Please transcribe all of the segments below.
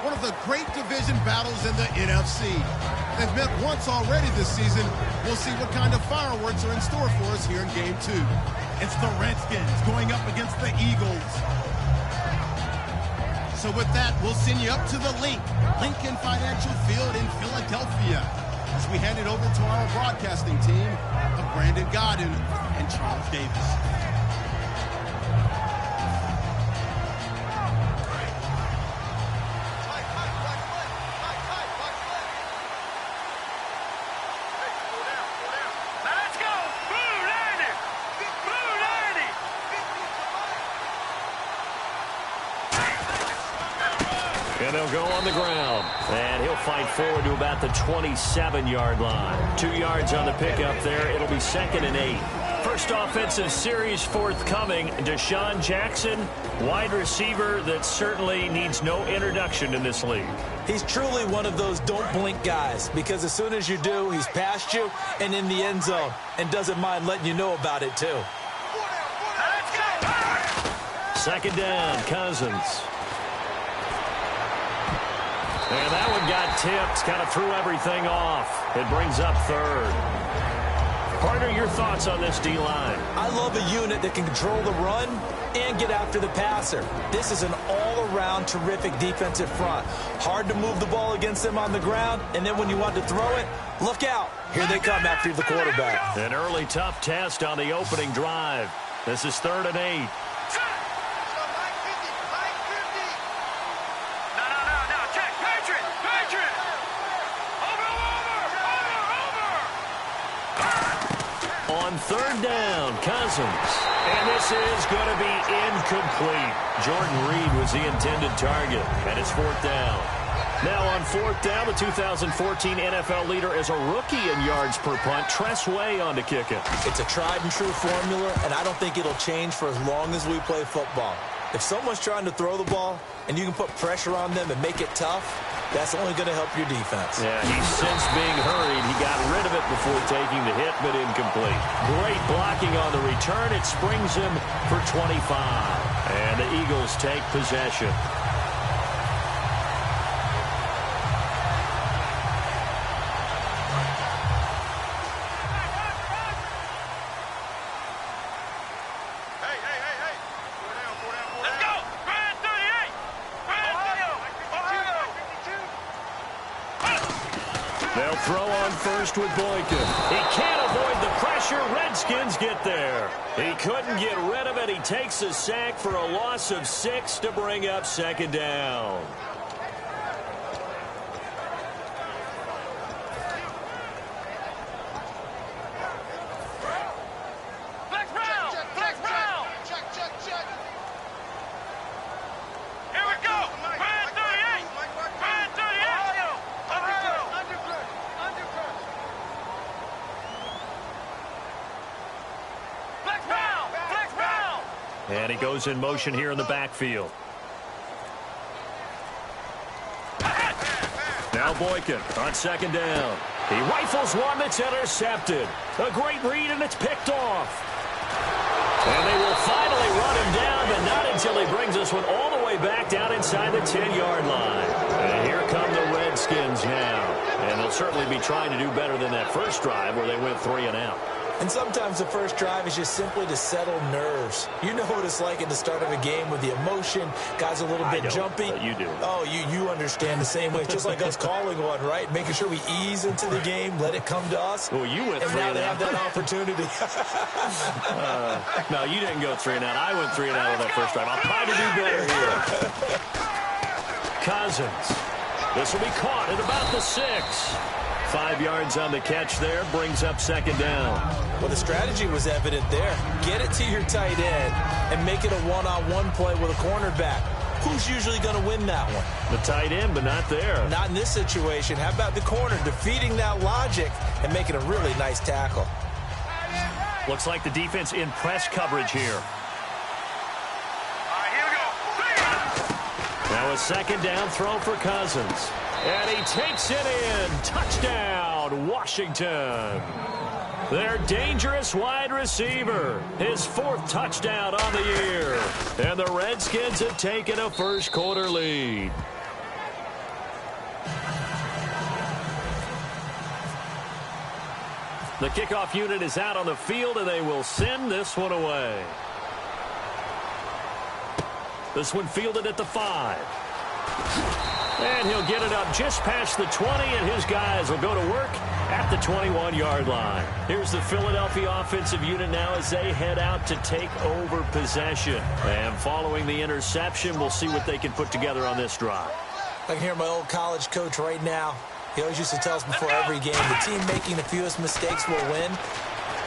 one of the great division battles in the NFC. They've met once already this season. We'll see what kind of fireworks are in store for us here in Game 2. It's the Redskins going up against the Eagles. So with that, we'll send you up to the Lincoln Financial Field in Philadelphia, as we hand it over to our broadcasting team of Brandon Godden and Charles Davis. And they'll go on the ground. And he'll fight forward to about the 27-yard line. 2 yards on the pickup there. It'll be 2nd and 8. First offensive series forthcoming. Deshaun Jackson, wide receiver that certainly needs no introduction in this league. He's truly one of those don't blink guys, because as soon as you do, he's past you and in the end zone and doesn't mind letting you know about it too. 2nd down, Cousins. And that one got tipped, kind of threw everything off. It brings up 3rd. Partner, your thoughts on this D-line? I love a unit that can control the run and get after the passer. This is an all-around terrific defensive front. Hard to move the ball against them on the ground, and then when you want to throw it, look out. Here they come after the quarterback. An early tough test on the opening drive. This is 3rd and 8. On 3rd down, Cousins. And this is going to be incomplete. Jordan Reed was the intended target, and it's 4th down. Now on 4th down, the 2014 NFL leader is a rookie in yards per punt. Tress Way on to kick it. It's a tried-and-true formula, and I don't think it'll change for as long as we play football. If someone's trying to throw the ball and you can put pressure on them and make it tough, that's only going to help your defense. Yeah, he's since being hurried. He got rid of it before taking the hit, but incomplete. Great blocking on the return. It springs him for 25. And the Eagles take possession. They'll throw on first with Boykin. He can't avoid the pressure. Redskins get there. He couldn't get rid of it. He takes a sack for a loss of 6 to bring up 2nd down. And he goes in motion here in the backfield. Now Boykin on 2nd down. He rifles one that's intercepted. A great read, and it's picked off. And they will finally run him down, but not until he brings this one all the way back down inside the 10-yard line. And here come the Redskins now. And they'll certainly be trying to do better than that first drive where they went 3 and out. And sometimes the first drive is just simply to settle nerves. You know what it's like at the start of a game with the emotion. Guys a little bit jumpy. But you do. Oh, you understand the same way. It's just like us calling one, right? Making sure we ease into the game, let it come to us. Well, you went 3 and out. And now they have that opportunity. No, you didn't go 3 and out. I went 3 and out on that first drive. I'll try to do better here. Cousins. This will be caught at about the 6. 5 yards on the catch there, brings up 2nd down. Well, the strategy was evident there. Get it to your tight end and make it a one-on-one play with a cornerback. Who's usually going to win that one? The tight end, but not there. Not in this situation. How about the corner defeating that logic and making a really nice tackle? Looks like the defense in press coverage here. Here we go. Now a 2nd down throw for Cousins. And he takes it in. Touchdown, Washington. Their dangerous wide receiver. His 4th touchdown on the year. And the Redskins have taken a first-quarter lead. The kickoff unit is out on the field, and they will send this one away. This one fielded at the 5. And he'll get it up just past the 20, and his guys will go to work at the 21-yard line. Here's the Philadelphia offensive unit now as they head out to take over possession. And following the interception, we'll see what they can put together on this drive. I can hear my old college coach right now. He always used to tell us before every game, the team making the fewest mistakes will win.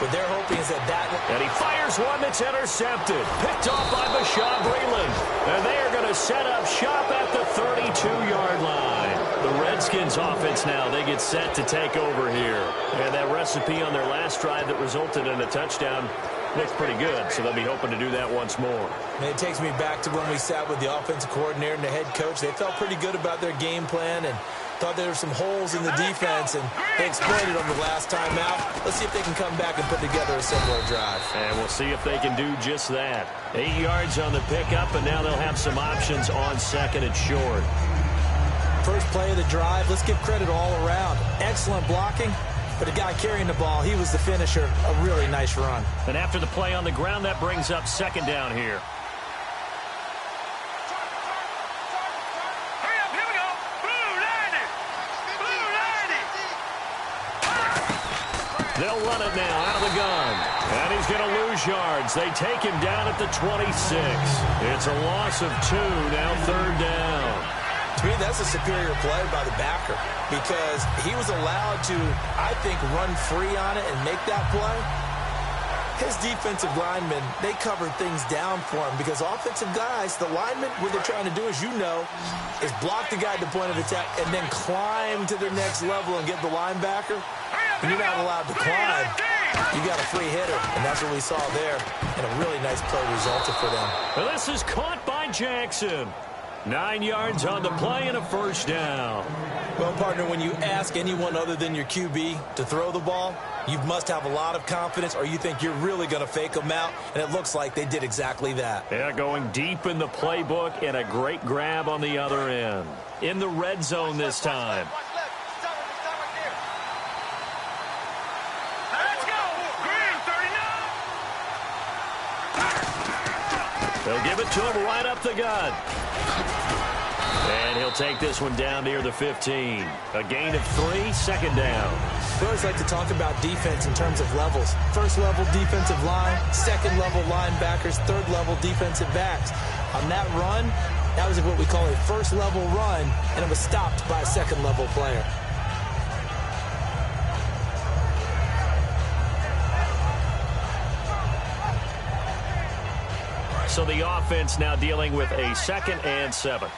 What they're hoping is that And he fires one that's intercepted. Picked off by Bashaud Breeland. And they are going to set up shop at the 32-yard line. The Redskins offense now, they get set to take over here. And that recipe on their last drive that resulted in a touchdown looks pretty good, so they'll be hoping to do that once more. And it takes me back to when we sat with the offensive coordinator and the head coach. They felt pretty good about their game plan and thought there were some holes in the defense, and they exploited them the last time out. Let's see if they can come back and put together a similar drive. And we'll see if they can do just that. 8 yards on the pickup, and now they'll have some options on second and short. First play of the drive, let's give credit all around. Excellent blocking, but the guy carrying the ball, he was the finisher. A really nice run. And after the play on the ground, that brings up second down here. They'll run it now out of the gun. And he's going to lose yards. They take him down at the 26. It's a loss of 2, now third down. To me, that's a superior play by the backer because he was allowed to, I think, run free on it and make that play. His defensive linemen, they covered things down for him because offensive guys, the linemen, what they're trying to do, as you know, is block the guy at the point of attack and then climb to the next level and get the linebacker. And you're not allowed to climb. You got a free hitter, and that's what we saw there. And a really nice play resulted for them. Well, this is caught by Jackson. 9 yards on the play and a first down. Well, partner, when you ask anyone other than your QB to throw the ball, you must have a lot of confidence or you think you're really going to fake them out, and it looks like they did exactly that. Yeah, going deep in the playbook and a great grab on the other end. In the red zone this time. They'll give it to him right up the gut. And he'll take this one down near the 15. A gain of 3, second down. We always like to talk about defense in terms of levels. First level defensive line, second level linebackers, third level defensive backs. On that run, that was what we call a first level run, and it was stopped by a second level player. So the offense now dealing with a 2nd and 7.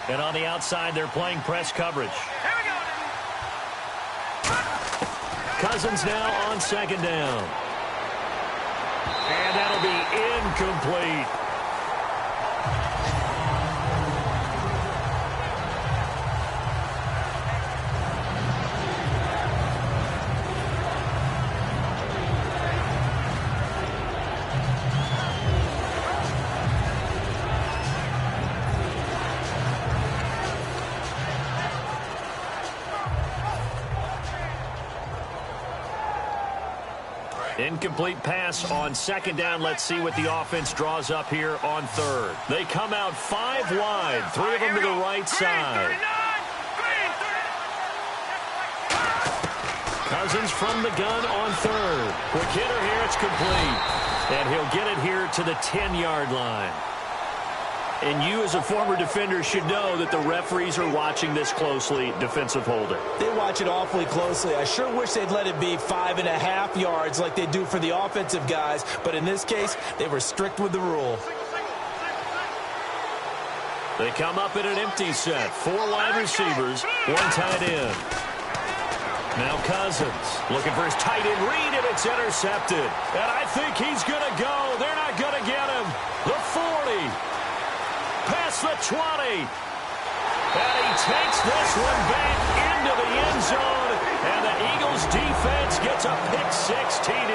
And on the outside, they're playing press coverage. Cousins now on second down. And that'll be incomplete. Incomplete pass on second down. Let's see what the offense draws up here on third. They come out 5 wide, 3 of them to the right side. Cousins from the gun on third. Quick hitter here, it's complete. And he'll get it here to the 10-yard line. And you as a former defender should know that the referees are watching this closely, defensive holding. They watch it awfully closely. I sure wish they'd let it be 5.5 yards like they do for the offensive guys. But in this case, they were strict with the rule. They come up in an empty set. 4 wide receivers, 1 tight end. Now Cousins looking for his tight end read, and it's intercepted. And I think he's going to go. They're not going to get him. The 40. Past the 20. And he takes this one back into the end zone. And the Eagles defense gets a pick 6 TD.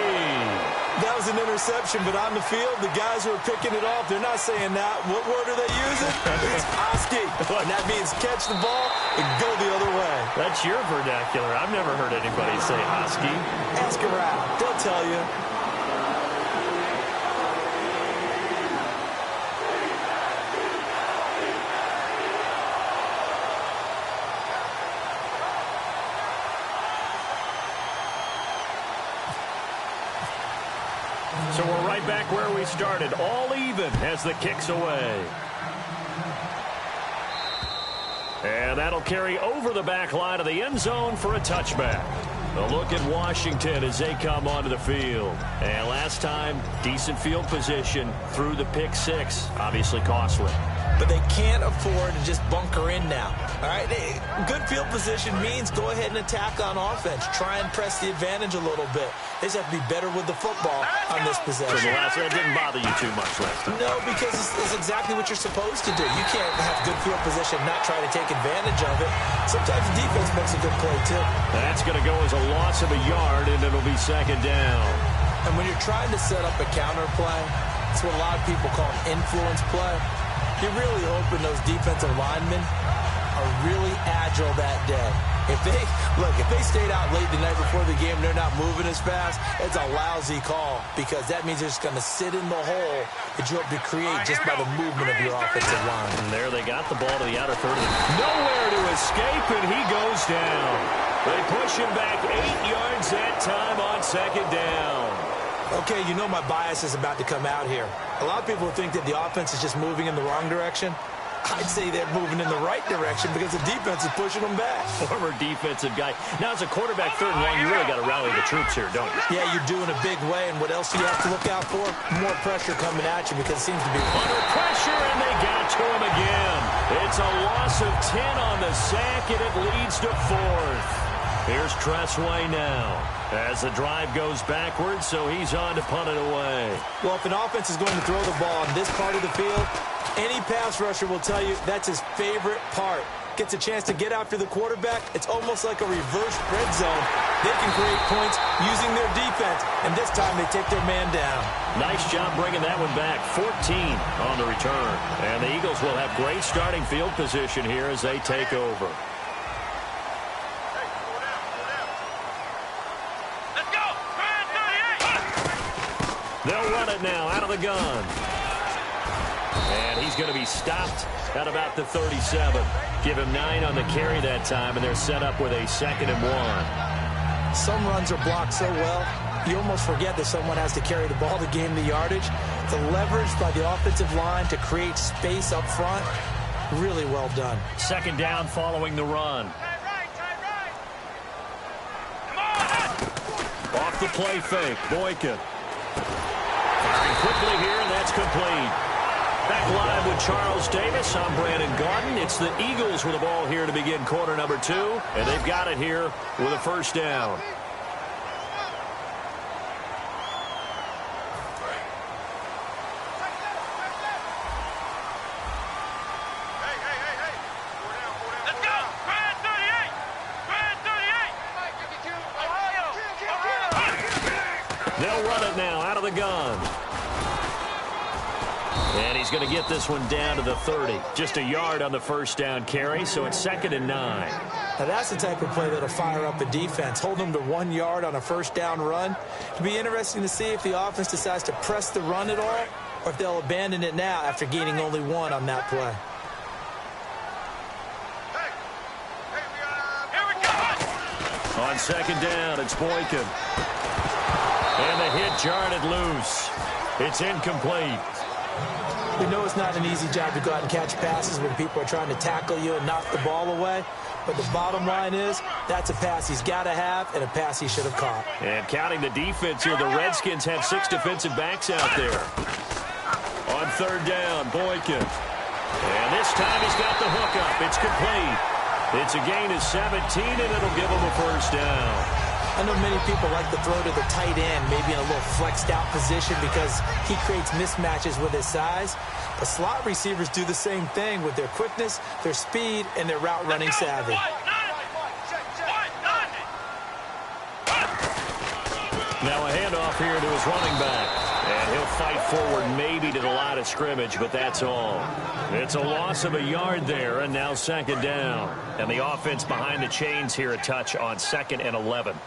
That was an interception, but on the field, the guys who are picking it off, they're not saying that. What word are they using? It's Oski. And that means catch the ball and go the other way. That's your vernacular. I've never heard anybody say Oski. Ask around. They'll tell you. So we're right back where we started, all even as the kick's away. And that'll carry over the back line of the end zone for a touchback. A look at Washington as they come onto the field. And last time, decent field position through the pick six, obviously costly. But they can't afford to just bunker in now. All right, good field position means go ahead and attack on offense. Try and press the advantage a little bit. They just have to be better with the football on this possession. So that didn't bother you too much last time? No, because it's exactly what you're supposed to do. You can't have good field position, not try to take advantage of it. Sometimes the defense makes a good play, too. That's going to go as a loss of a yard, and it'll be second down. And when you're trying to set up a counter play, it's what a lot of people call an influence play. You're really hoping those defensive linemen are really agile that day. If they stayed out late the night before the game, they're not moving as fast, it's a lousy call because that means they're just going to sit in the hole that you hope to create just by the movement of your offensive line. And there they got the ball to the outer third. Nowhere to escape, and he goes down. They push him back 8 yards that time on second down. Okay, you know my bias is about to come out here. A lot of people think that the offense is just moving in the wrong direction. I'd say they're moving in the right direction because the defense is pushing them back. Former defensive guy. Now, as a quarterback, third and long, you really got to rally the troops here, don't you? Yeah, you're doing a big way, and what else do you have to look out for? More pressure coming at you because it seems to be under pressure, and they got to him again. It's a loss of 10 on the sack, and it leads to fourth. Here's Tressway now as the drive goes backwards, so he's on to punt it away. Well, if an offense is going to throw the ball on this part of the field, any pass rusher will tell you that's his favorite part. Gets a chance to get after the quarterback. It's almost like a reverse red zone. They can create points using their defense, and this time they take their man down. Nice job bringing that one back. 14 on the return. And the Eagles will have great starting field position here as they take over. They'll run it now out of the gun. And he's going to be stopped at about the 37. Give him 9 on the carry that time, and they're set up with a 2nd and 1. Some runs are blocked so well, you almost forget that someone has to carry the ball to gain the yardage. The leverage by the offensive line to create space up front, really well done. Second down following the run. Off the play fake, Boykin. Firing quickly here, and that's complete. Back live with Charles Davis. I'm Brandon Gaudin. It's the Eagles with the ball here to begin quarter number 2, and they've got it here with a first down. They'll run it now out of the gun. And he's going to get this one down to the 30. Just a yard on the first down carry, so it's 2nd and 9. Now that's the type of play that'll fire up a defense. Hold them to 1 yard on a first down run. It'll be interesting to see if the offense decides to press the run at all or if they'll abandon it now after gaining only 1 on that play. On second down, it's Boykin. And the hit jarred loose. It's incomplete. We know it's not an easy job to go out and catch passes when people are trying to tackle you and knock the ball away. But the bottom line is, that's a pass he's got to have and a pass he should have caught. And counting the defense here, the Redskins have 6 defensive backs out there. On third down, Boykin. And this time he's got the hook up. It's complete. It's a gain of 17, and it'll give him a first down. I know many people like to throw to the tight end, maybe in a little flexed out position because he creates mismatches with his size. But slot receivers do the same thing with their quickness, their speed, and their route running savvy. Now a handoff here to his running back. And he'll fight forward maybe to the line of scrimmage, but that's all. It's a loss of a yard there, and now second down. And the offense behind the chains here a touch on 2nd and 11.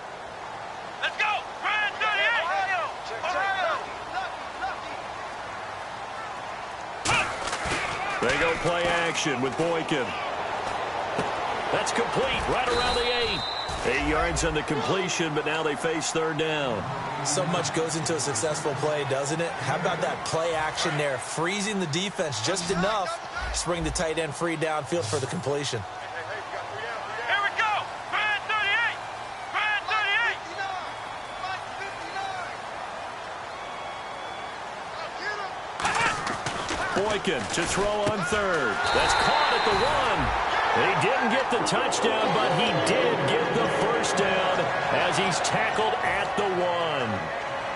Let's go! Ryan 38! They go play action with Boykin. That's complete right around the 8. 8 yards on the completion, but now they face third down. So much goes into a successful play, doesn't it? How about that play action there, freezing the defense just enough to bring the tight end free downfield for the completion. Here we go! Ryan 38! Ryan 38! Boykin to throw on third. That's caught at the 1. He didn't get the touchdown, but he did get the first down as he's tackled at the 1.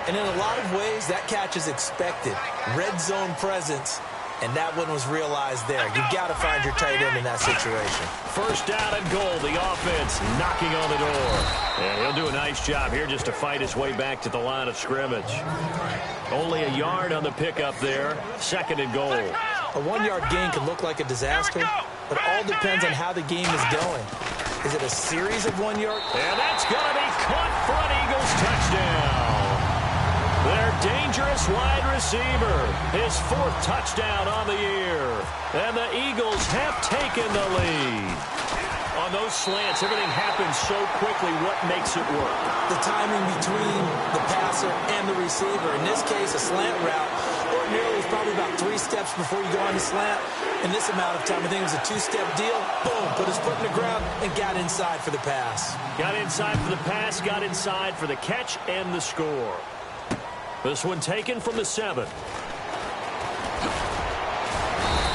And in a lot of ways, that catch is expected. Red zone presence, and that one was realized there. You've got to find your tight end in that situation. First down and goal, the offense knocking on the door. And he'll do a nice job here just to fight his way back to the line of scrimmage. Only a yard on the pickup there. 2nd and goal. A 1-yard gain can look like a disaster, but all depends on how the game is going. Is it a series of 1-yard? And that's going to be caught for an Eagles touchdown. Their dangerous wide receiver, his 4th touchdown on the year. And the Eagles have taken the lead. On those slants, everything happens so quickly. What makes it work? The timing between the passer and the receiver. In this case, a slant route. Ordinarily, it's probably about 3 steps before you go on the slant. In this amount of time, I think it was a 2-step deal. Boom, put his foot in the ground and got inside for the pass. Got inside for the pass, got inside for the catch and the score. This one taken from the 7.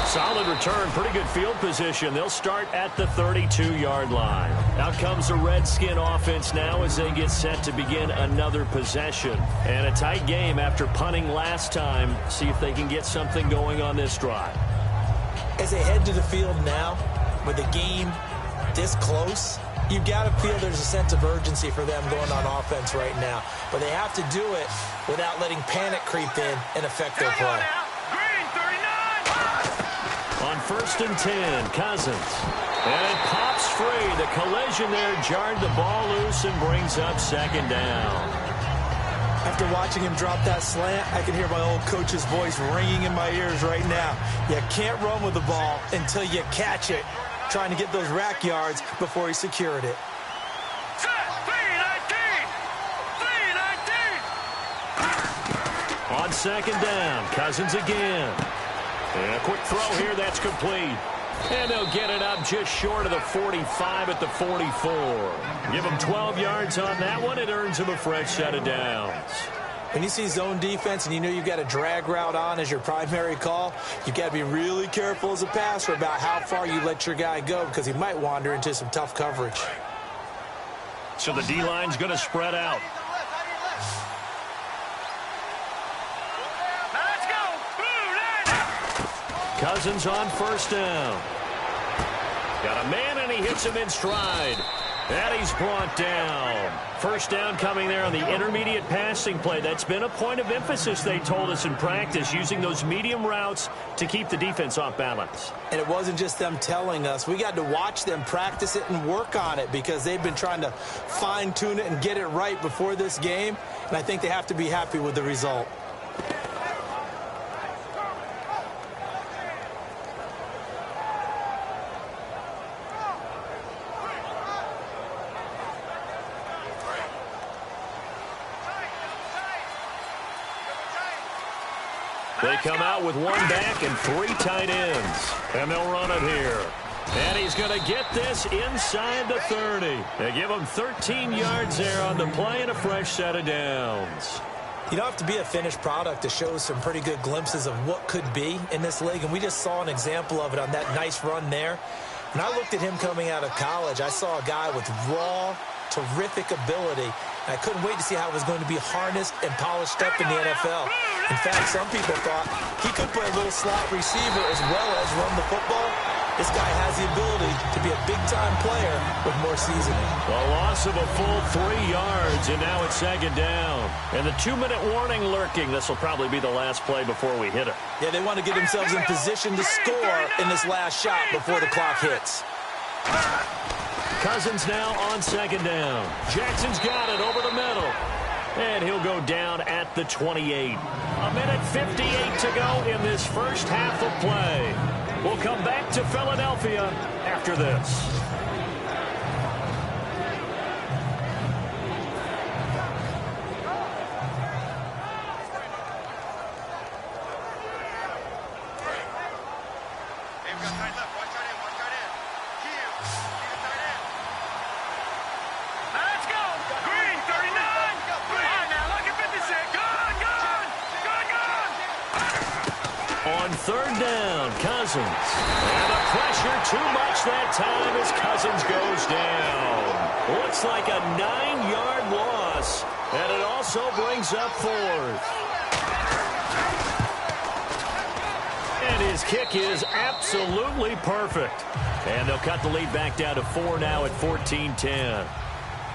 Solid return, pretty good field position. They'll start at the 32-yard line. Out comes the Redskin offense now as they get set to begin another possession. And a tight game after punting last time. See if they can get something going on this drive. As they head to the field now, with the game this close, you've got to feel there's a sense of urgency for them going on offense right now. But they have to do it without letting panic creep in and affect their play. On 1st and 10, Cousins. And it pops free. The collision there jarred the ball loose and brings up 2nd down. After watching him drop that slant, I can hear my old coach's voice ringing in my ears right now. You can't run with the ball until you catch it. Trying to get those rack yards before he secured it. On 2nd down, Cousins again. And a quick throw here, that's complete. And they'll get it up just short of the 45 at the 44. Give them 12 yards on that one. It earns them a fresh set of downs. When you see zone defense and you know you've got a drag route on as your primary call, you've got to be really careful as a passer about how far you let your guy go because he might wander into some tough coverage. So the D-line's going to spread out. Cousins on 1st down. Got a man, and he hits him in stride. And he's brought down. First down coming there on the intermediate passing play. That's been a point of emphasis, they told us in practice, using those medium routes to keep the defense off balance. And it wasn't just them telling us. We got to watch them practice it and work on it because they've been trying to fine-tune it and get it right before this game. And I think they have to be happy with the result. They come out with 1 back and 3 tight ends. And they'll run it here. And he's going to get this inside the 30. They give him 13 yards there on the play and a fresh set of downs. You don't have to be a finished product to show some pretty good glimpses of what could be in this league. And we just saw an example of it on that nice run there. When I looked at him coming out of college, I saw a guy with raw, terrific ability. I couldn't wait to see how it was going to be harnessed and polished up in the NFL. In fact, some people thought he could play a little slot receiver as well as run the football. This guy has the ability to be a big-time player with more seasoning. A loss of a full 3 yards, and now it's second down. And the 2-minute warning lurking. This will probably be the last play before we hit it. Yeah, they want to get themselves in position to score in this last shot before the clock hits. Cousins now on second down. Jackson's got it over the middle. And he'll go down at the 28. 1:58 to go in this first half of play. We'll come back to Philadelphia after this. On third down, Cousins. And the pressure too much that time as Cousins goes down. Looks like a 9-yard loss. And it also brings up fourth. And his kick is absolutely perfect. And they'll cut the lead back down to 4 now at 14-10.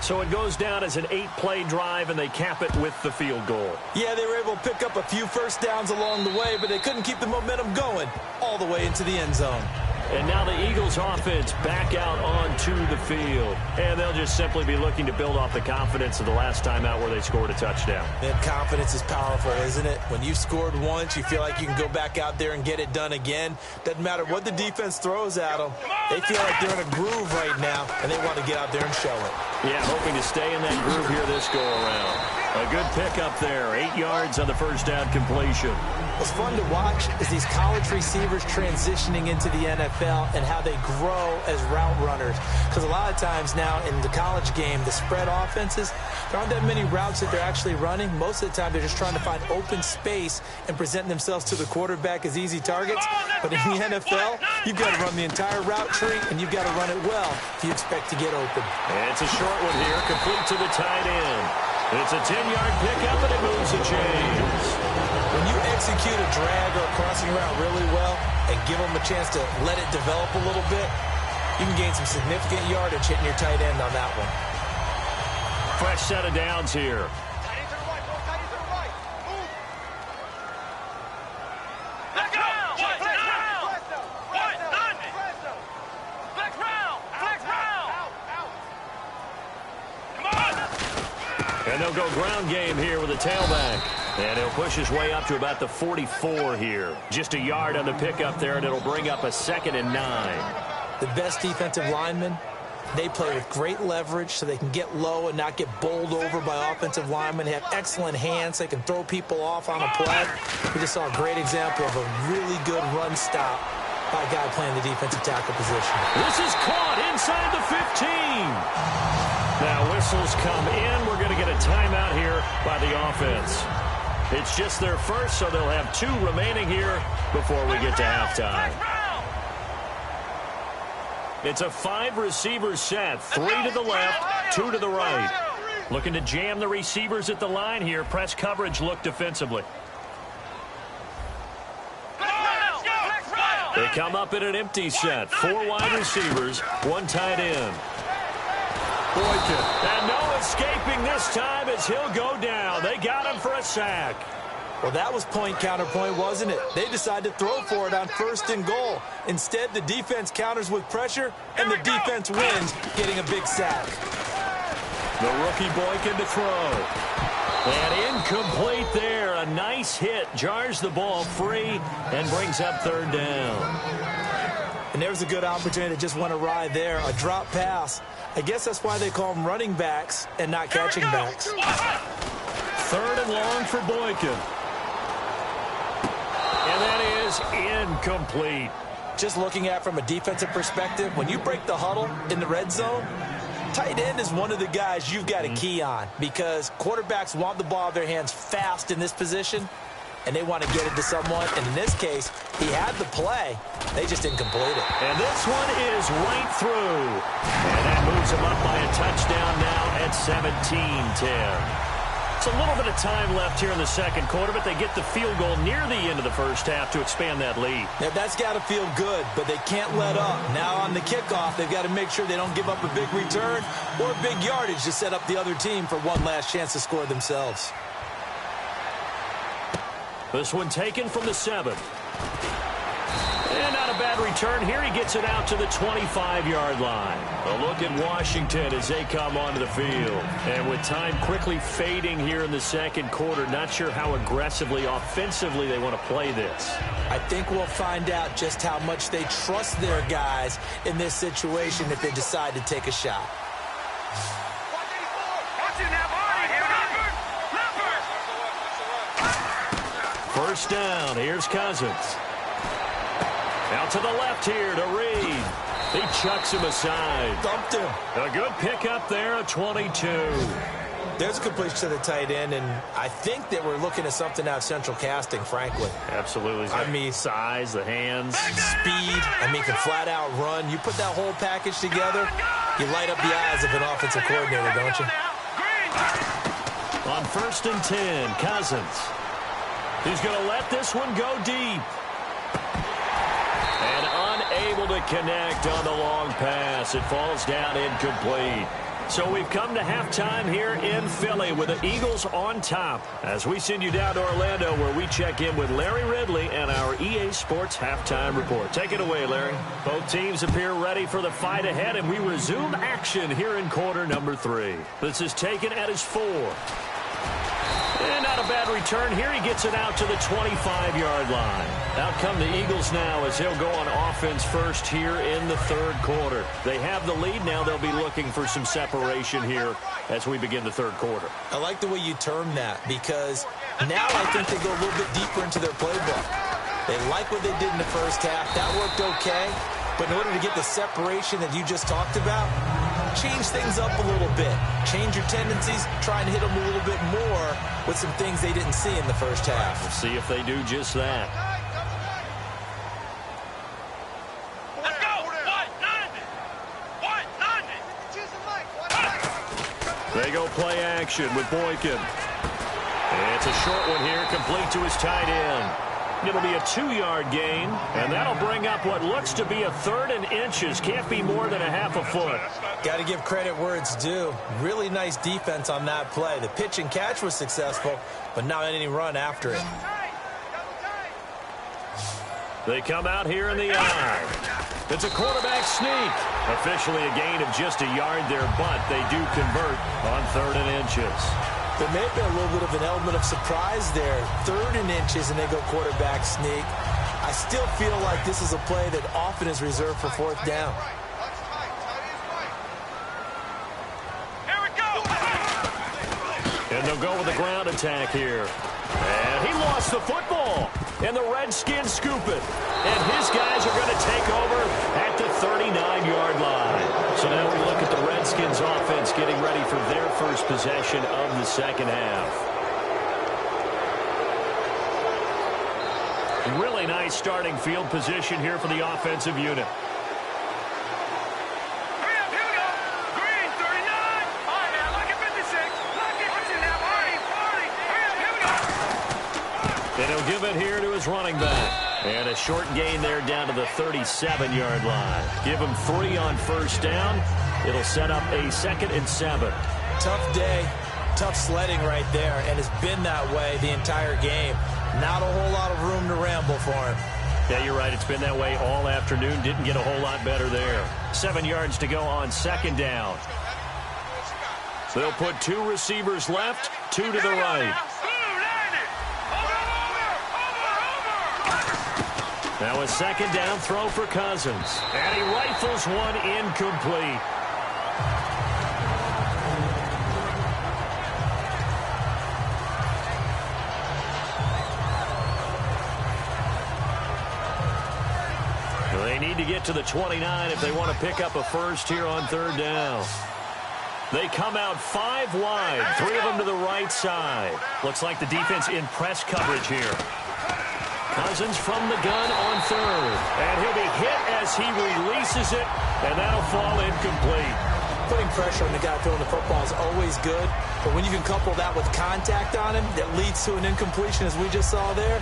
So it goes down as an 8-play drive, and they cap it with the field goal. Yeah, they were able to pick up a few first downs along the way, but they couldn't keep the momentum going all the way into the end zone. And now the Eagles offense back out onto the field. And they'll just simply be looking to build off the confidence of the last time out where they scored a touchdown. And confidence is powerful, isn't it? When you've scored once, you feel like you can go back out there and get it done again. Doesn't matter what the defense throws at them. They feel like they're in a groove right now, and they want to get out there and show it. Yeah, hoping to stay in that groove here this go-around. A good pickup there. 8 yards on the first down completion. What's fun to watch is these college receivers transitioning into the NFL and how they grow as route runners. Because a lot of times now in the college game, the spread offenses, there aren't that many routes that they're actually running. Most of the time, they're just trying to find open space and present themselves to the quarterback as easy targets. But in the NFL, you've got to run the entire route tree, and you've got to run it well if you expect to get open. And it's a short one here, complete to the tight end. It's a 10-yard pickup, and it moves the chains. When you execute a drag or a crossing route really well and give them a chance to let it develop a little bit, you can gain some significant yardage hitting your tight end on that one. Fresh set of downs here. And they'll go ground game here with a tailback. And he'll push his way up to about the 44 here. Just a yard on the pickup there, and it'll bring up a 2nd and 9. The best defensive linemen, they play with great leverage so they can get low and not get bowled over by offensive linemen. They have excellent hands. They can throw people off on a play. We just saw a great example of a really good run stop by a guy playing the defensive tackle position. This is caught inside the 15. Now whistles come in. We're going to get a timeout here by the offense. It's just their first, so they'll have 2 remaining here before we get to halftime. It's a 5-receiver set. 3 to the left, 2 to the right. Looking to jam the receivers at the line here. Press coverage look defensively. They come up in an empty set. 4 wide receivers, 1 tight end. Boykin. And no escaping this time as he'll go down. They got him for a sack. Well, that was point counterpoint, wasn't it? They decided to throw for it on 1st and goal. Instead, the defense counters with pressure, and the defense wins, getting a big sack. The rookie Boykin to throw. And incomplete there. A nice hit. Jars the ball free and brings up 3rd down. And there's a good opportunity that just went awry there. A drop pass. I guess that's why they call them running backs and not catching backs. 3rd and long for Boykin. And that is incomplete. Just looking at it from a defensive perspective, when you break the huddle in the red zone, tight end is one of the guys you've got a key on because quarterbacks want the ball in their hands fast in this position, and they want to get it to someone. And in this case, he had the play. They just didn't complete it. And this one is right through. And that moves him up by a touchdown now at 17-10. It's a little bit of time left here in the second quarter, but they get the field goal near the end of the first half to expand that lead. Yeah, that's got to feel good, but they can't let up. Now on the kickoff, they've got to make sure they don't give up a big return or big yardage to set up the other team for one last chance to score themselves. This one taken from the 7. And not a bad return here. He gets it out to the 25-yard line. A look at Washington as they come onto the field. And with time quickly fading here in the second quarter, not sure how aggressively, offensively they want to play this. I think we'll find out just how much they trust their guys in this situation if they decide to take a shot. First down. Here's Cousins. Out to the left here to Reed. He chucks him aside. Dumped him. A good pickup there, a 22. There's a completion to the tight end, and I think that we're looking at something out of central casting, frankly. Absolutely. I mean, size, the hands. Speed. I mean, can flat out run. You put that whole package together, you light up the eyes of an offensive coordinator, don't you? On 1st and 10, Cousins. He's going to let this one go deep. And unable to connect on the long pass. It falls down incomplete. So we've come to halftime here in Philly with the Eagles on top. As we send you down to Orlando where we check in with Larry Ridley and our EA Sports Halftime Report. Take it away, Larry. Both teams appear ready for the fight ahead, and we resume action here in quarter number 3. This is taken at his 4. And not a bad return here. He gets it out to the 25-yard line. Out come the Eagles now as they'll go on offense first here in the third quarter. They have the lead. Now they'll be looking for some separation here as we begin the third quarter. I like the way you term that because now I think they go a little bit deeper into their playbook. They like what they did in the first half. That worked okay. But in order to get the separation that you just talked about, change things up a little bit. Change your tendencies. Try and hit them a little bit more with some things they didn't see in the first half. We'll see if they do just that. Let's go! 190! They go play action with Boykin. And it's a short one here, complete to his tight end. It'll be a 2-yard gain, and that'll bring up what looks to be a 3rd and inches. Can't be more than a half a foot. Got to give credit where it's due. Really nice defense on that play. The pitch and catch was successful, but not any run after it. They come out here in the eye. It's a quarterback sneak. Officially a gain of just a yard there, but they do convert on 3rd and inches. There may have been a little bit of an element of surprise there. 3rd and inches, and they go quarterback sneak. I still feel like this is a play that often is reserved for 4th down. Here we go! And they'll go with the ground attack here. And he lost the football. And the Redskins scoop it. And his guys are going to take over at the 39-yard line. So now we look at the Redskins offense getting ready for their first possession of the second half. Really nice starting field position here for the offensive unit. Here we go! Green, 39! All right, now, look at 56. Look at what's in that 40. Here we go! And he'll give it here to his running back. And a short gain there down to the 37-yard line. Give him 3 on first down. It'll set up a 2nd and 7. Tough day, tough sledding right there, and it's been that way the entire game. Not a whole lot of room to ramble for him. Yeah, you're right. It's been that way all afternoon. Didn't get a whole lot better there. 7 yards to go on 2nd down. They'll put 2 receivers left, 2 to the right. Now a 2nd down throw for Cousins. And he rifles one incomplete. They need to get to the 29 if they want to pick up a first here on 3rd down. They come out 5 wide, 3 of them to the right side. Looks like the defense in press coverage here. Cousins from the gun on 3rd. And he'll be hit as he releases it, and that'll fall incomplete. Putting pressure on the guy throwing the football is always good, but when you can couple that with contact on him that leads to an incompletion, as we just saw there,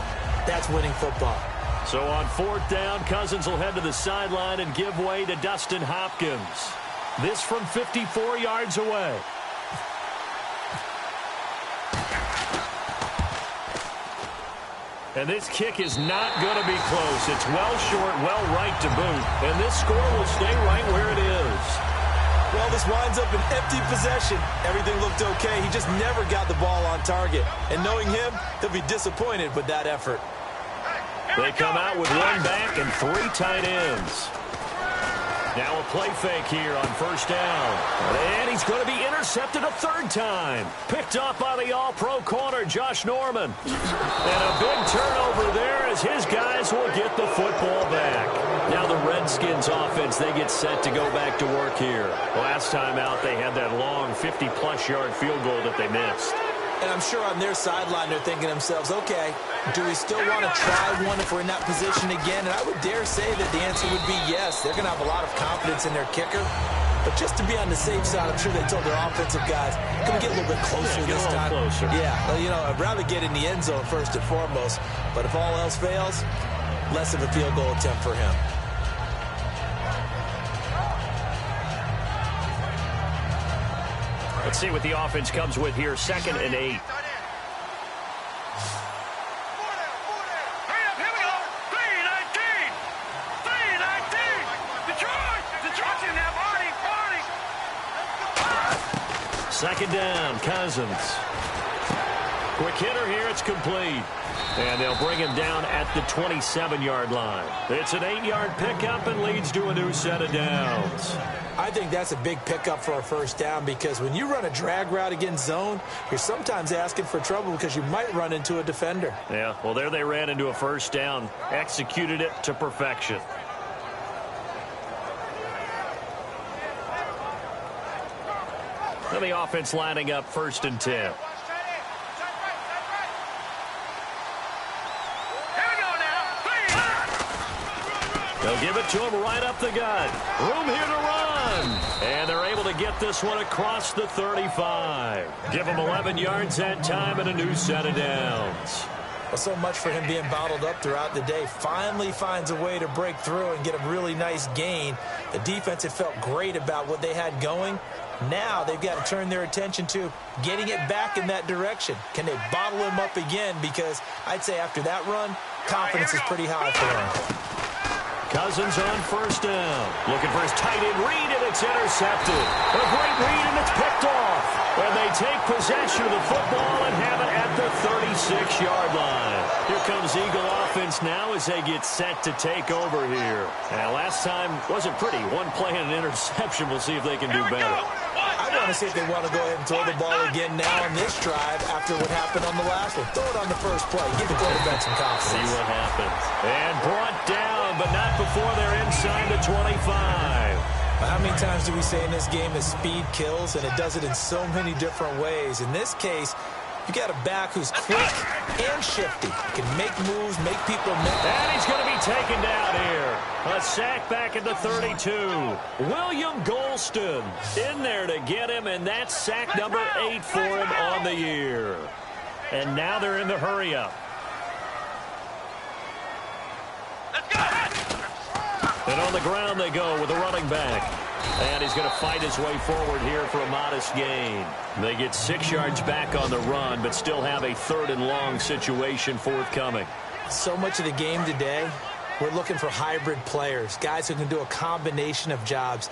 that's winning football. So on 4th down, Cousins will head to the sideline and give way to Dustin Hopkins. This from 54 yards away. And this kick is not going to be close. It's well short, well right to boot. And this score will stay right where it is. Well, this winds up an empty possession. Everything looked okay. He just never got the ball on target. And knowing him, he'll be disappointed with that effort. They come out with one back and 3 tight ends. Now a play fake here on 1st down. And he's going to be intercepted a 3rd time. Picked off by the all-pro corner, Josh Norman. And a big turnover there as his guys will get the football back. Now the Redskins offense, they get set to go back to work here. Last time out, they had that long 50-plus yard field goal that they missed. And I'm sure on their sideline they're thinking to themselves, okay, do we still want to try one if we're in that position again? And I would dare say that the answer would be yes. They're going to have a lot of confidence in their kicker. But just to be on the safe side, I'm sure they told their offensive guys, can we get a little bit closer this time? Closer. Yeah, well, you know, I'd rather get in the end zone first and foremost. But if all else fails, less of a field goal attempt for him. Let's see what the offense comes with here. 2nd and 8. Here we go. 3-19. 3-19. Detroit. Detroit's in there. Party. 2nd down, Cousins. Quick hitter here. It's complete. And they'll bring him down at the 27-yard line. It's an 8-yard pickup and leads to a new set of downs. I think that's a big pickup for a 1st down because when you run a drag route against zone, you're sometimes asking for trouble because you might run into a defender. Yeah, well, there they ran into a 1st down, executed it to perfection. Then the offense lining up 1st and 10. They'll give it to him right up the gut. Room here to run. And they're able to get this one across the 35. Give him 11 yards that time and a new set of downs. Well, so much for him being bottled up throughout the day. Finally finds a way to break through and get a really nice gain. The defense had felt great about what they had going. Now they've got to turn their attention to getting it back in that direction. Can they bottle him up again? Because I'd say after that run, confidence is pretty high for him. Cousins on 1st down. Looking for his tight end read, and it's intercepted. A great read, and it's picked off. And they take possession of the football and have it at the 36-yard line. Here comes Eagle offense now as they get set to take over here. And last time wasn't pretty. One play and an interception. We'll see if they can do better. I want to see if they want to go ahead and throw the ball again now on this drive after what happened on the last one. Throw it on the first play. Give the quarterback some confidence. See what happens. And brought down, but not before they're inside the 25. How many times do we say in this game that speed kills, and it does it in so many different ways? In this case, you got a back who's quick and shifty. Can make moves, make people miss. And he's going to be taken down here. A sack back at the 32. William Golston in there to get him, and that's sack number 8 for him on the year. And now they're in the hurry-up. And on the ground they go with a running back. And he's going to fight his way forward here for a modest gain. They get 6 yards back on the run, but still have a 3rd and long situation forthcoming. So much of the game today, we're looking for hybrid players, guys who can do a combination of jobs.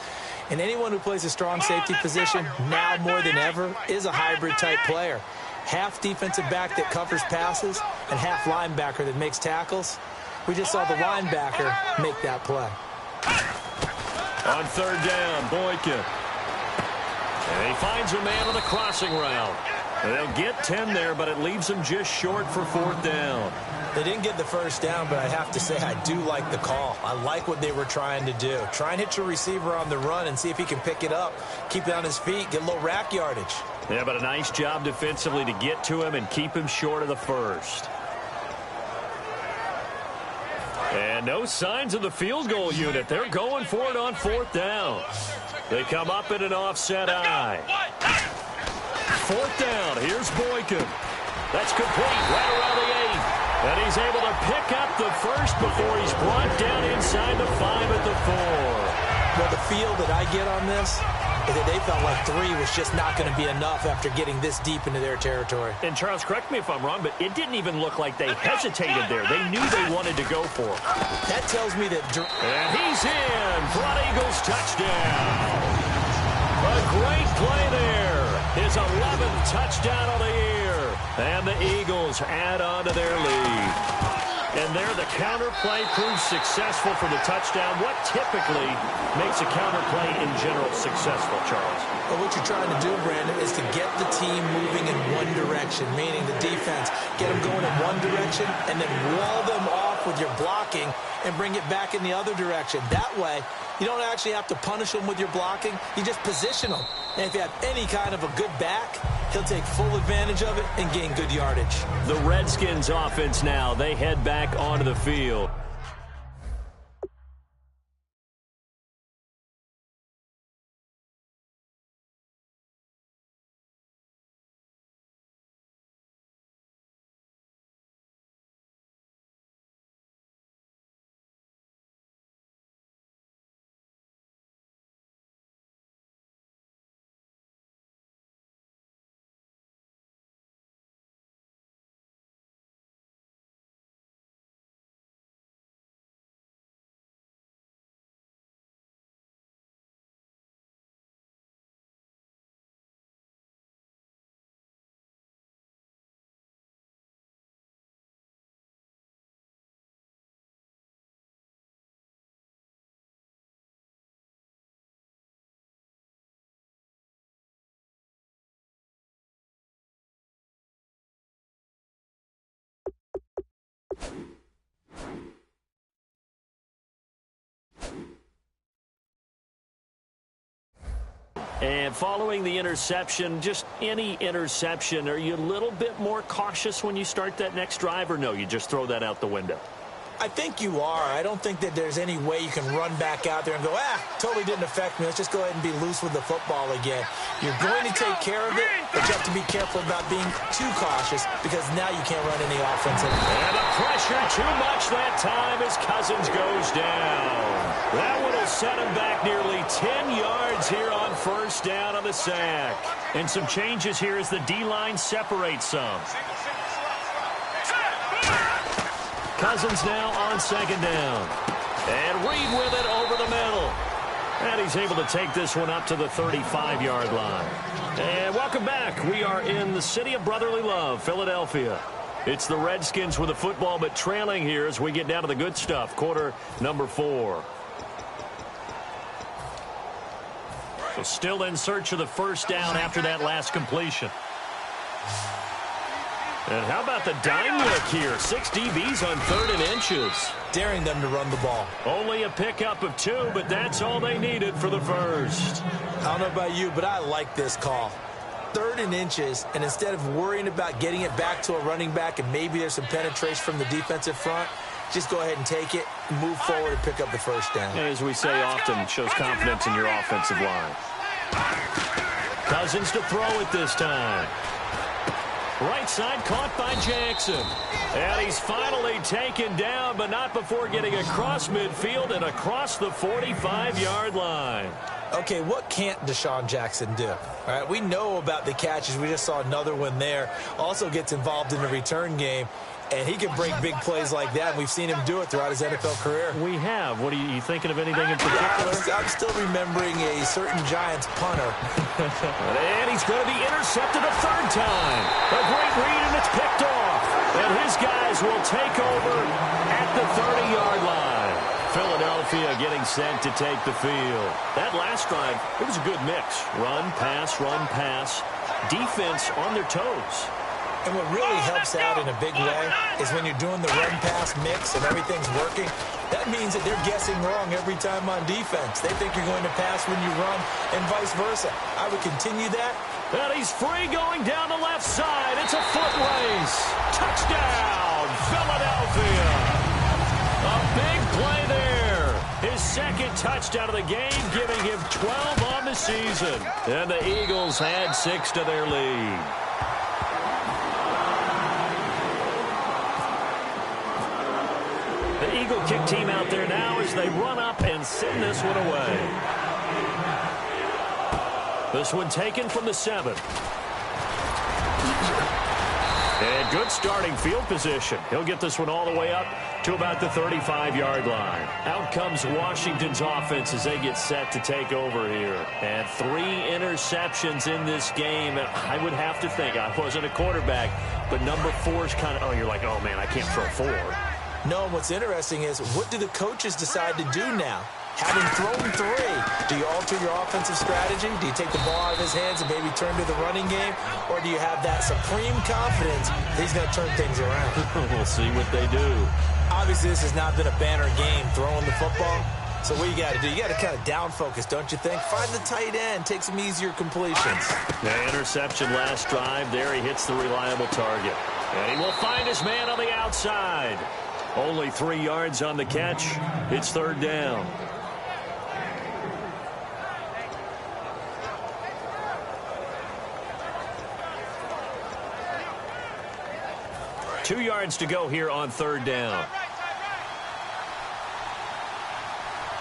And anyone who plays a strong safety position, now more than ever, is a hybrid-type player. Half defensive back that covers passes and half linebacker that makes tackles. We just saw the linebacker make that play. On 3rd down, Boykin. And he finds a man on the crossing route. They'll get 10 there, but it leaves them just short for 4th down. They didn't get the 1st down, but I have to say I do like the call. I like what they were trying to do. Try and hit your receiver on the run and see if he can pick it up, keep it on his feet, get a little rack yardage. Yeah, but a nice job defensively to get to him and keep him short of the 1st. And no signs of the field goal unit. They're going for it on 4th down. They come up in an offset eye. Fourth down. Here's Boykin. That's complete right around the 8. And he's able to pick up the first before he's brought down inside the 5 at the 4. Well, the feel that I get on this is that they felt like 3 was just not going to be enough after getting this deep into their territory. And Charles, correct me if I'm wrong, but it didn't even look like they hesitated there. They knew they wanted to go for it. That tells me that... And he's in for an Eagles touchdown. A great play there. His 11th touchdown of the year. And the Eagles add on to their lead. And there, the counter play proves successful for the touchdown. What typically makes a counter play in general successful, Charles? Well, what you're trying to do, Brandon, is to get the team moving in one direction, meaning the defense, get them going in one direction, and then wall them off with your blocking and bring it back in the other direction. That way, you don't actually have to punish them with your blocking. You just position them. And if you have any kind of a good back, he'll take full advantage of it and gain good yardage. The Redskins offense now, they head back onto the field. And following the interception, just any interception, are you a little bit more cautious when you start that next drive, or no, you just throw that out the window? I think you are. I don't think that there's any way you can run back out there and go, totally didn't affect me. Let's just go ahead and be loose with the football again. You're going to take care of it, but you have to be careful about being too cautious because now you can't run any offense. And the pressure too much that time as Cousins goes down. That one will set him back nearly 10 yards here on first down on the sack. And some changes here as the D-line separates some. Cousins now on second down. And Reed with it over the middle. And he's able to take this one up to the 35-yard line. And welcome back. We are in the city of brotherly love, Philadelphia. It's the Redskins with the football, but trailing here as we get down to the good stuff. Quarter number 4. So still in search of the first down after that last completion. And how about the dime look here? 6 DBs on 3rd and inches. Daring them to run the ball. Only a pickup of 2, but that's all they needed for the first. I don't know about you, but I like this call. 3rd and inches, and instead of worrying about getting it back to a running back and maybe there's some penetration from the defensive front, just go ahead and take it, move forward, and pick up the first down. As we say often, it shows confidence in your offensive line. Cousins to throw it this time. Right side caught by Jackson. And he's finally taken down, but not before getting across midfield and across the 45-yard line. Okay, what can't Deshaun Jackson do? All right, we know about the catches. We just saw another one there. Also gets involved in the return game. And he can break big plays like that. We've seen him do it throughout his NFL career. We have. What are you thinking of anything in particular? I'm still remembering a certain Giants punter. And he's going to be intercepted a 3rd time. A great read, and it's picked off. And his guys will take over at the 30-yard line. Philadelphia getting set to take the field. That last drive, it was a good mix. Run, pass, defense on their toes. And what really helps out in a big way is when you're doing the run-pass mix and everything's working, that means that they're guessing wrong every time on defense. They think you're going to pass when you run and vice versa. I would continue that. And he's free going down the left side. It's a foot race. Touchdown, Philadelphia. A big play there. His second touchdown of the game, giving him 12 on the season. And the Eagles add 6 to their lead. The Eagle kick team out there now as they run up and send this one away. This one taken from the 7. And good starting field position. He'll get this one all the way up to about the 35-yard line. Out comes Washington's offense as they get set to take over here. And 3 interceptions in this game. And I would have to think, I wasn't a quarterback, but number 4 is kind of, oh, you're like, oh, man, I can't throw 4. No, what's interesting is, what do the coaches decide to do now? Having thrown 3, do you alter your offensive strategy? Do you take the ball out of his hands and maybe turn to the running game? Or do you have that supreme confidence that he's going to turn things around? We'll see what they do. Obviously, this has not been a banner game throwing the football. So what you got to do? You got to kind of down focus, don't you think? Find the tight end, take some easier completions. The interception last drive. There he hits the reliable target. And he will find his man on the outside. Only 3 yards on the catch. It's 3rd down. Two yards to go here on 3rd down.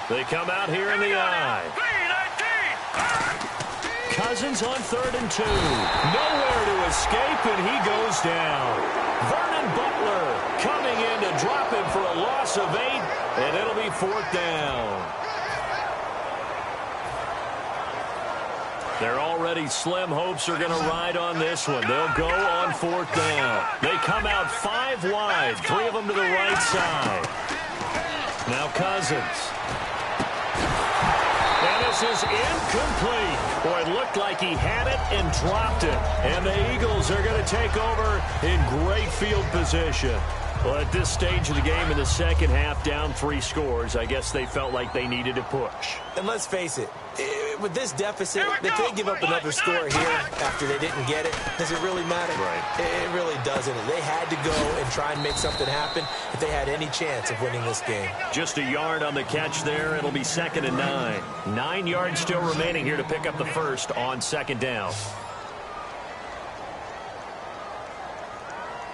They come out here in the I. Cousins on 3rd and 2. Nowhere to escape, and he goes down. Vernon Butler coming in to drop him for a loss of 8, and it'll be 4th down. Their already slim hopes are going to ride on this one. They'll go on 4th down. They come out 5 wide, 3 of them to the right side. Now Cousins. And this is incomplete. Boy, it looked like he had it and dropped it. And the Eagles are going to take over in great field position. Well, at this stage of the game in the second half, down 3 scores, I guess they felt like they needed to push. And let's face it, with this deficit, if they give up another score here after they didn't get it, does it really matter? Right. It really doesn't. They had to go and try and make something happen if they had any chance of winning this game. Just a yard on the catch there. It'll be 2nd and 9. 9 yards still remaining here to pick up the first on 2nd down.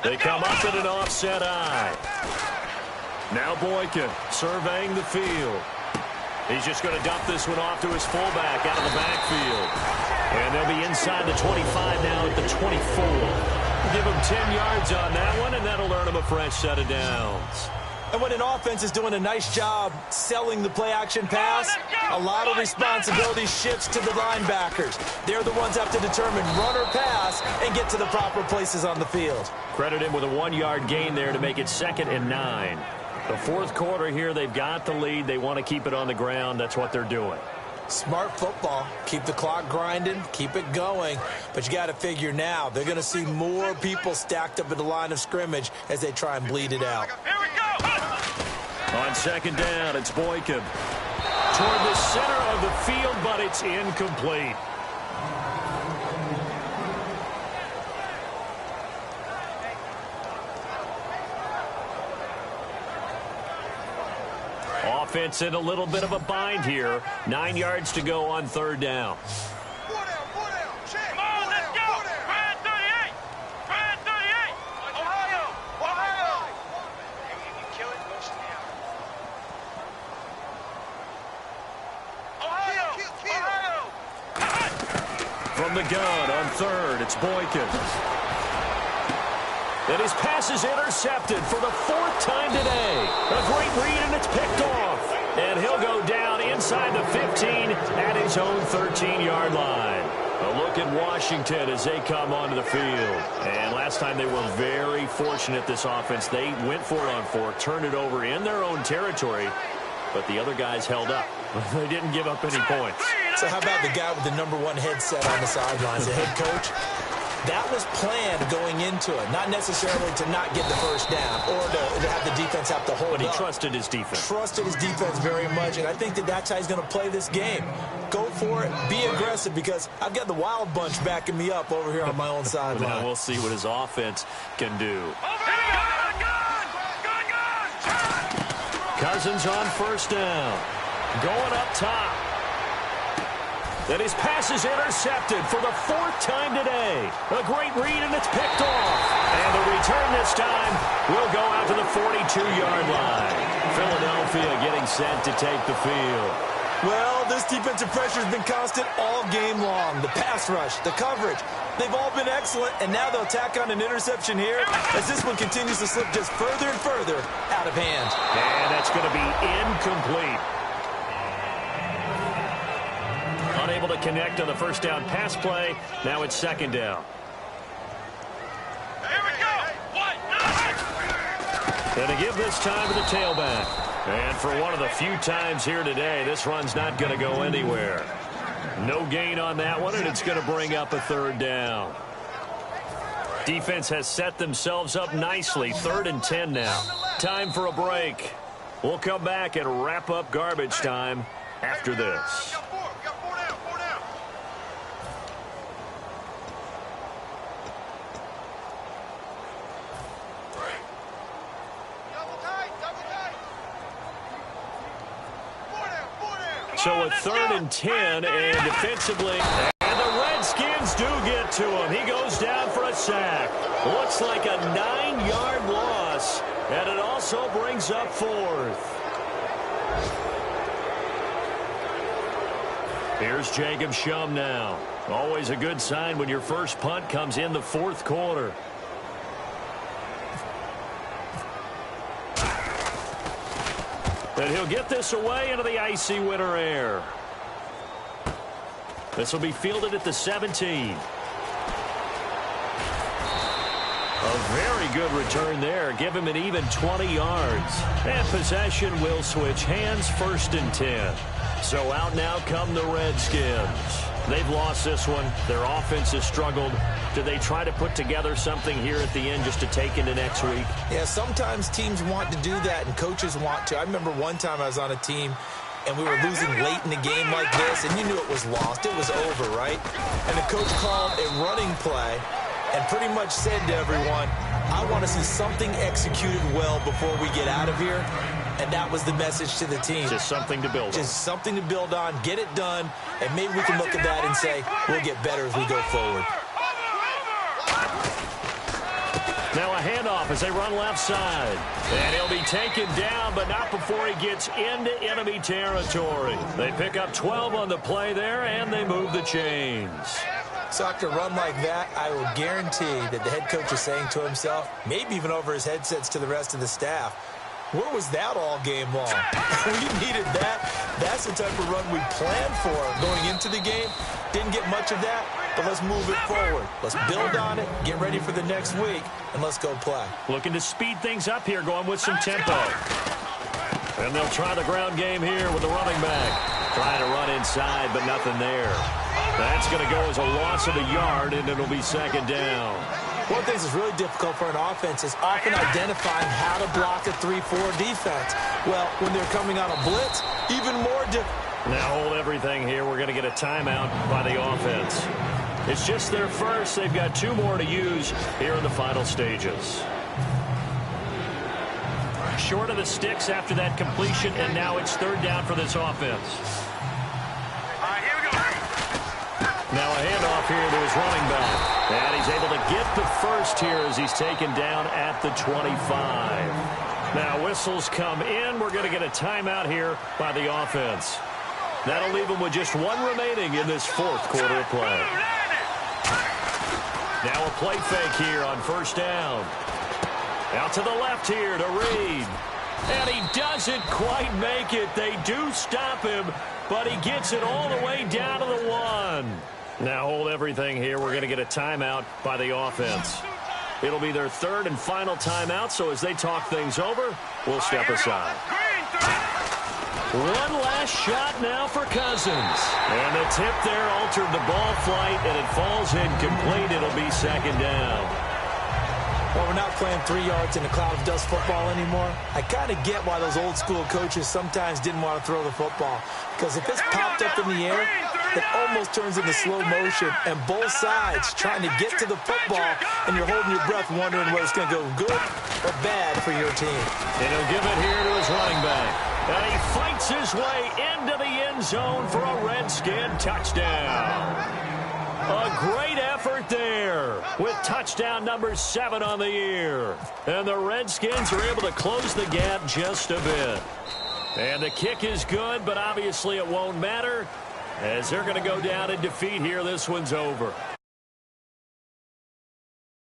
They come up in an offset I. Now Boykin surveying the field. He's just going to dump this one off to his fullback out of the backfield. And they'll be inside the 25 now at the 24. Give him 10 yards on that one, and that'll earn him a fresh set of downs. And when an offense is doing a nice job selling the play-action pass, a lot of responsibility shifts to the linebackers. They're the ones that have to determine run or pass and get to the proper places on the field. Credit him with a 1-yard gain there to make it 2nd and 9. The 4th quarter here, they've got the lead. They want to keep it on the ground. That's what they're doing. Smart football. Keep the clock grinding. Keep it going. But you got to figure now, they're going to see more people stacked up at the line of scrimmage as they try and bleed it out. Here we go. On 2nd down, it's Boykin. Toward the center of the field, but it's incomplete. Offense in a little bit of a bind here. 9 yards to go on 3rd down. Come on, let's go. Brad 38. Brad 38. Ohio. Ohio. If you kill it, go down. Ohio. Ohio. From the gun on 3rd, it's Boykin. And his pass is intercepted for the 4th time today. A great read, and it's picked off. And he'll go down inside the 15 at his own 13-yard line. A look at Washington as they come onto the field. And last time they were very fortunate, this offense. They went for it on 4, turned it over in their own territory, but the other guys held up. They didn't give up any points. So how about the guy with the #1 headset on the sidelines, the head coach? That was planned going into it, not necessarily to not get the first down or to have the defense have to hold up. But he trusted his defense. Trusted his defense very much, and I think that's how he's going to play this game. Go for it, be aggressive, because I've got the wild bunch backing me up over here on my own sideline. Now we'll see what his offense can do. Gun! Cousins on 1st down. Going up top. And his pass is intercepted for the 4th time today. A great read, and it's picked off. And the return this time will go out to the 42-yard line. Philadelphia getting set to take the field. Well, this defensive pressure has been constant all game long. The pass rush, the coverage, they've all been excellent, and now they'll tack on an interception here as this one continues to slip just further and further out of hand. And that's going to be incomplete. Unable to connect on the first down pass play. Now it's 2nd down. Here we go. And to give this time to the tailback. And for one of the few times here today, this run's not going to go anywhere. No gain on that one, and it's going to bring up a 3rd down. Defense has set themselves up nicely. 3rd and 10 now. Time for a break. We'll come back and wrap up garbage time after this. So a 3rd and 10, and defensively, and the Redskins do get to him. He goes down for a sack. Looks like a 9-yard loss, and it also brings up 4th. Here's Jacob Shum now. Always a good sign when your first punt comes in the 4th quarter. And he'll get this away into the icy winter air. This will be fielded at the 17. A very good return there. Give him an even 20 yards. And possession will switch hands, 1st and 10. So out now come the Redskins. They've lost this one. Their offense has struggled. Do they try to put together something here at the end just to take into next week? Yeah, sometimes teams want to do that and coaches want to. I remember one time I was on a team and we were losing late in the game like this, and you knew it was lost. It was over, right? And the coach called a running play and pretty much said to everyone, I want to see something executed well before we get out of here. And that was the message to the team. Just something to build on. Just something to build on, get it done, and maybe we can look at that and say, we'll get better as we go forward. Now a handoff as they run left side. And he'll be taken down, but not before he gets into enemy territory. They pick up 12 on the play there, and they move the chains. So after a run like that, I will guarantee that the head coach is saying to himself, maybe even over his headsets to the rest of the staff, where was that all game long? We needed that. That's the type of run we planned for going into the game. Didn't get much of that, but let's move it forward. Let's build on it, get ready for the next week, and let's go play. Looking to speed things up here, going with some tempo. And they'll try the ground game here with the running back. Trying to run inside, but nothing there. That's going to go as a loss of a yard, and it'll be 2nd down. One of the things that's really difficult for an offense is often identifying how to block a 3-4 defense. Well, when they're coming on a blitz, even more difficult. Now hold everything here. We're going to get a timeout by the offense. It's just their first. They've got 2 more to use here in the final stages. Short of the sticks after that completion, and now it's 3rd down for this offense. Here we go. Now a handoff here to his running back. And he's able to get the first here as he's taken down at the 25. Now whistles come in. We're going to get a timeout here by the offense. That'll leave him with just 1 remaining in this 4th quarter of play. Now a play fake here on 1st down. Out to the left here to Reed. And he doesn't quite make it. They do stop him, but he gets it all the way down to the 1. Now hold everything here. We're going to get a timeout by the offense. It'll be their 3rd and final timeout, so as they talk things over, we'll step aside. One last shot now for Cousins. And the tip there altered the ball flight, and it falls incomplete. It'll be 2nd down. Well, we're not playing 3 yards in a cloud of dust football anymore. I kind of get why those old school coaches sometimes didn't want to throw the football. Because if it's popped up in the air, it almost turns into slow motion. And both sides trying to get to the football, and you're holding your breath wondering whether it's going to go good or bad for your team. And he'll give it here to his running back. And he fights his way into the end zone for a Redskin touchdown. A great effort there with touchdown number 7 on the year. And the Redskins are able to close the gap just a bit. And the kick is good, but obviously it won't matter as they're going to go down in defeat here. This one's over.